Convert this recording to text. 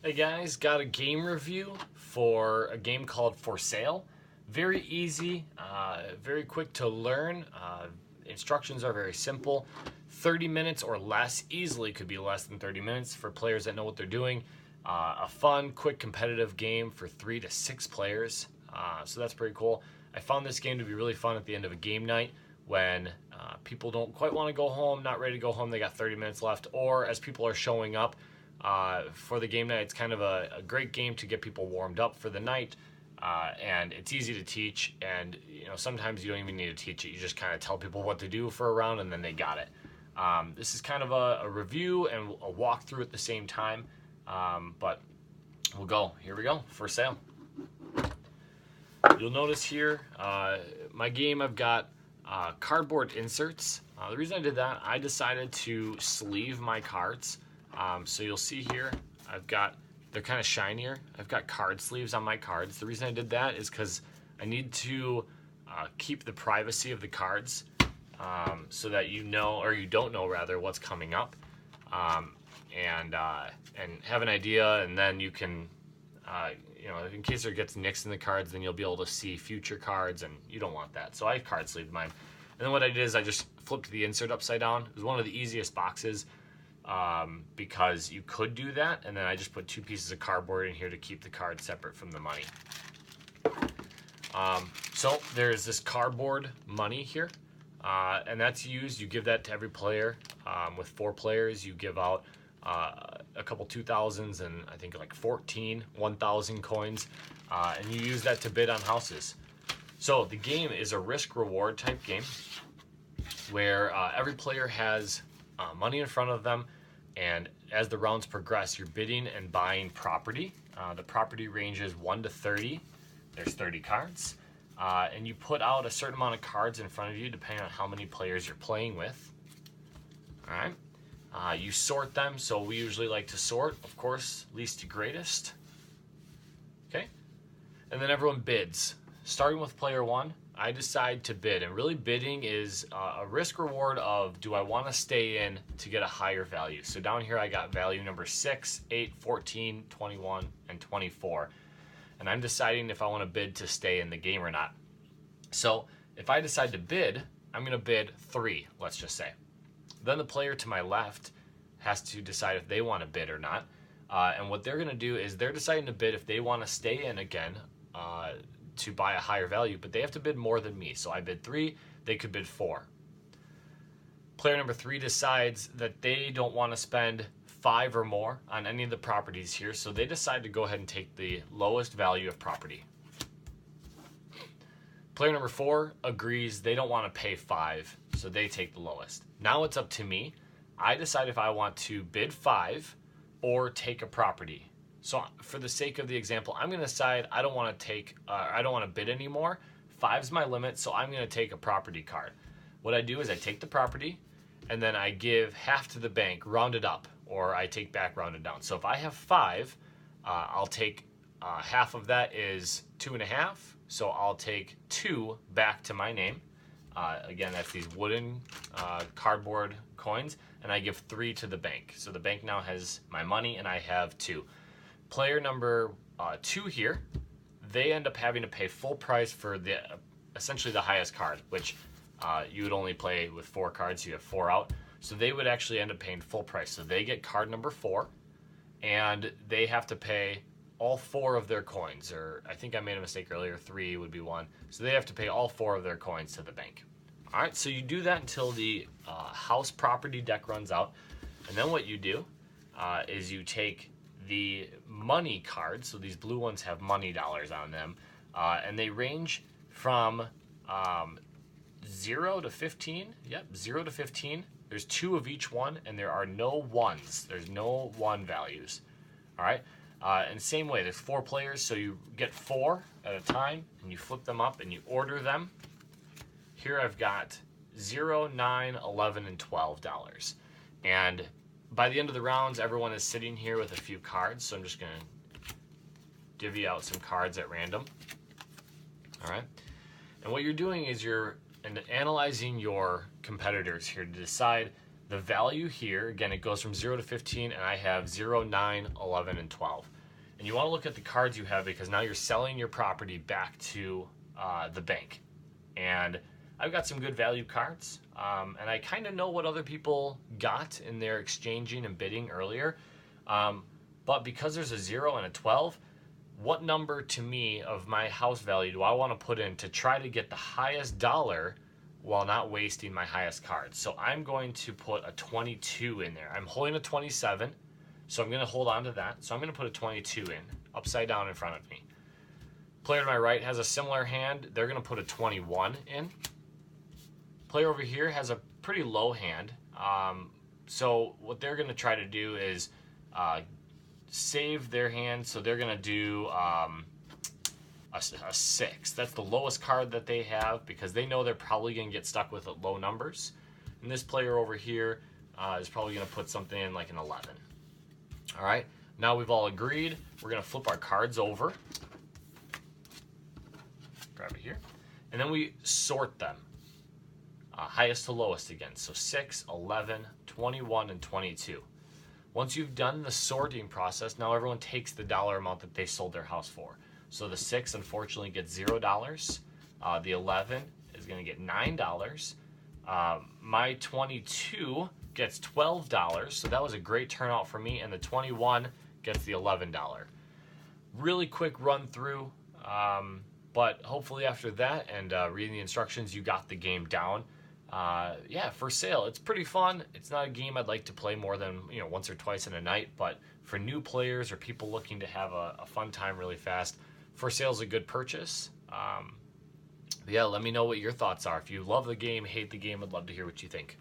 Hey guys, got a game review for a game called For Sale. Very easy, very quick to learn. Instructions are very simple. 30 minutes or less, easily could be less than 30 minutes for players that know what they're doing. A fun, quick, competitive game for 3 to 6 players. So that's pretty cool. I found this game to be really fun at the end of a game night when people don't quite want to go home, not ready to go home, they got 30 minutes left, or as people are showing up for the game night. It's kind of a great game to get people warmed up for the night, and it's easy to teach. And sometimes you don't even need to teach it. You just kind of tell people what to do for a round, and then they got it. This is kind of a review and a walkthrough at the same time, but we'll go. Here we go. For sale. You'll notice here, my game, I've got cardboard inserts. The reason I did that, I decided to sleeve my cards. So you'll see here, they're kind of shinier. I've got card sleeves on my cards. The reason I did that is because I need to keep the privacy of the cards, so that you know, or you don't know rather, what's coming up, and have an idea, and then you can, in case there gets nicks in the cards, then you'll be able to see future cards, and you don't want that. So I card sleeved mine. And then what I did is I just flipped the insert upside down. It was one of the easiest boxes, because you could do that, and then I just put 2 pieces of cardboard in here to keep the card separate from the money. So there's this cardboard money here, and that's used. You give that to every player. With 4 players, you give out a couple 2,000s and I think like 14 1,000 coins, and you use that to bid on houses. So the game is a risk-reward type game where every player has money in front of them, and as the rounds progress, you're bidding and buying property. The property ranges 1 to 30. There's 30 cards, and you put out a certain amount of cards in front of you depending on how many players you're playing with. All right. You sort them, so we usually like to sort, of course, least to greatest. Okay, and then everyone bids. Starting with player 1, I decide to bid, and really bidding is a risk reward of, do I want to stay in to get a higher value? So down here I got value number 6, 8, 14, 21, and 24. And I'm deciding if I want to bid to stay in the game or not. So if I decide to bid, I'm going to bid 3, let's just say. Then the player to my left has to decide if they want to bid or not. And what they're going to do is they're deciding to bid if they want to stay in again, to buy a higher value, but they have to bid more than me. So I bid 3, they could bid 4. Player number 3 decides that they don't want to spend 5 or more on any of the properties here, so they decide to go ahead and take the lowest value of property. Player number 4 agrees they don't want to pay 5, so they take the lowest. Now it's up to me. I decide if I want to bid 5 or take a property. So for the sake of the example, I'm going to decide I don't want to bid anymore. 5's my limit, so I'm going to take a property card. What I do is I take the property, and then I give half to the bank, rounded up, or I take back, rounded down. So if I have 5, I'll take half of that is 2.5. So I'll take 2 back to my name. Again, that's these wooden cardboard coins, and I give 3 to the bank. So the bank now has my money, and I have 2. Player number 2 here, they end up having to pay full price for essentially the highest card, which you would only play with 4 cards, so you have 4 out. So they would actually end up paying full price. So they get card number 4, and they have to pay all 4 of their coins, or I think I made a mistake earlier, 3 would be 1. So they have to pay all 4 of their coins to the bank. All right, so you do that until the house property deck runs out. And then what you do is you take the money cards, so these blue ones have money dollars on them, and they range from 0 to 15. Yep, 0 to 15. There's 2 of each one, and there are no 1s. There's no 1 values. All right, and same way, there's 4 players, so you get 4 at a time, and you flip them up, and you order them. Here I've got 0, 9, 11, and $12. And by the end of the rounds, everyone is sitting here with a few cards, so I'm just going to divvy out some cards at random. All right, and what you're doing is you're analyzing your competitors here to decide The value here, again, it goes from 0 to 15, and I have 0, 9, 11, and 12. And you want to look at the cards you have because now you're selling your property back to the bank. And I've got some good value cards, and I kind of know what other people got in their exchanging and bidding earlier. But because there's a 0 and a 12, what number to me of my house value do I want to put in to try to get the highest dollar while not wasting my highest card? So I'm going to put a 22 in there. I'm holding a 27, so I'm going to hold on to that. So I'm going to put a 22 in, upside down in front of me. Player to my right has a similar hand. They're going to put a 21 in. Player over here has a pretty low hand. So what they're going to try to do is save their hand. So they're going to do a 6. That's the lowest card that they have because they know they're probably going to get stuck with low numbers. And this player over here is probably going to put something in like an 11. All right. Now we've all agreed. We're going to flip our cards over. Grab it here. And then we sort them. Highest to lowest again. So 6, 11, 21, and 22. Once you've done the sorting process, now everyone takes the dollar amount that they sold their house for. So the 6, unfortunately, gets $0. The 11 is going to get $9. My 22 gets $12. So that was a great turnout for me. And the 21 gets the $11. Really quick run through. But hopefully after that and reading the instructions, you got the game down. Yeah, for sale. It's pretty fun. It's not a game I'd like to play more than once or twice in a night, but for new players or people looking to have a fun time really fast, for sale is a good purchase. Yeah, let me know what your thoughts are. If you love the game, hate the game, I'd love to hear what you think.